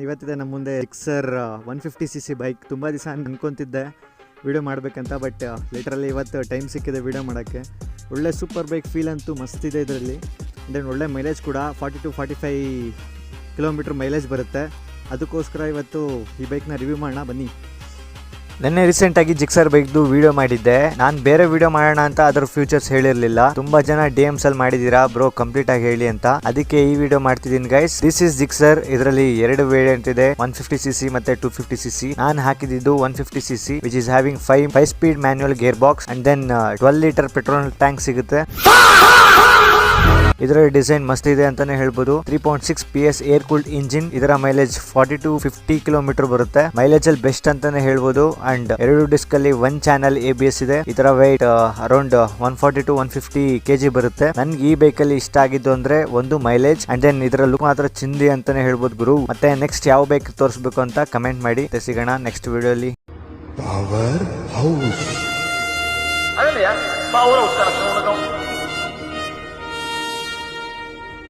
ಇವತ್ತಿದೆ ನಮ್ಮ ಮುಂದೆ Gixxer 150cc bike. ತುಂಬ ದಿವಸ ಅನ್ಕೊತಿದ್ದೆ ವಿಡಿಯೋ ಮಾಡಬೇಕಂತ, ಬಟ್ ಲಿಟ್ರಲಿ ಇವತ್ತು ಟೈಮ್ ಸಿಕ್ಕಿದೆ ವಿಡಿಯೋ ಮಾಡೋಕ್ಕೆ. ಒಳ್ಳೆ ಸೂಪರ್ ಬೈಕ್ ಫೀಲ್ ಅಂತೂ ಮಸ್ತಿದೆ ಇದರಲ್ಲಿ. ದೆನ್ ಒಳ್ಳೆ ಮೈಲೇಜ್ ಕೂಡ 40-45 ಕಿಲೋಮೀಟ್ರ್ ಮೈಲೇಜ್ ಬರುತ್ತೆ. ಅದಕ್ಕೋಸ್ಕರ ಇವತ್ತು ಈ ಬೈಕ್ನ ರಿವ್ಯೂ ಮಾಡೋಣ ಬನ್ನಿ. ನೆನ್ನೆ ರೀಸೆಂಟಾಗಿ ಜಿಕ್ಸರ್ ಬೈಕ್ದು ವಿಡಿಯೋ ಮಾಡಿದ್ದೆ. ನಾನು ಬೇರೆ ವಿಡಿಯೋ ಮಾಡೋಣ ಅಂತ ಅದರ ಫ್ಯೂಚರ್ಸ್ ಹೇಳಿರಲಿಲ್ಲ. ತುಂಬಾ ಜನ DMs ಅಲ್ಲಿ ಮಾಡಿದ್ದೀರಾ ಬ್ರೋ ಕಂಪ್ಲೀಟ್ ಆಗಿ ಹೇಳಿ ಅಂತ, ಅದಕ್ಕೆ ಈ ವಿಡಿಯೋ ಮಾಡ್ತಿದ್ದೀನಿ ಗೈಸ್. This is Gixxer. ಇದರಲ್ಲಿ 2 ವೇರಿಯಂಟ್ ಇದೆ, 150cc ಮತ್ತೆ 250cc. ನಾನು ಹಾಕಿದ್ದು 150cc which is having 5 speed manual gear box and then 12 litre petrol tank ಸಿಗುತ್ತೆ. ಇದರ ಡಿಸೈನ್ ಮಸ್ತ್ ಇದೆ ಅಂತಾನೆ ಹೇಳ್ಬೋದು. 3.6 PS ಏರ್ ಕೂಲ್ಡ್ ಇಂಜಿನ್. ಇದರ ಮೈಲೇಜ್ 40-50 ಕಿಲೋಮೀಟರ್ ಬರುತ್ತೆ. ಮೈಲೇಜ್ ಅಲ್ಲಿ ಬೆಸ್ಟ್ ಅಂತಾನೆ ಹೇಳ್ಬೋದು. ಅಂಡ್ 2 ಡಿಸ್ಕ್ ಅಲ್ಲಿ 1 ಚಾನಲ್ ABS ಇದೆ. ಇದರ weight ಅರೌಂಡ್ 140-150 kg ಬರುತ್ತೆ. ನನ್ಗೆ ಈ ಬೈಕ್ ಅಲ್ಲಿ ಇಷ್ಟ ಆಗಿದ್ದು ಅಂದ್ರೆ ಒಂದು ಮೈಲೇಜ್ ಅಂಡ್ ದೆನ್ ಇದರ ಲುಕ್ ಮಾತ್ರ ಚಿಂದಿ ಅಂತಾನೆ ಹೇಳ್ಬೋದು ಗುರು. ಮತ್ತೆ ನೆಕ್ಸ್ಟ್ ಯಾವ ಬೈಕ್ ತೋರಿಸಬೇಕು ಅಂತ ಕಮೆಂಟ್ ಮಾಡಿ. ಸಿಗೋಣ ನೆಕ್ಸ್ಟ್ ವಿಡಿಯೋ ಅಲ್ಲಿ. Power house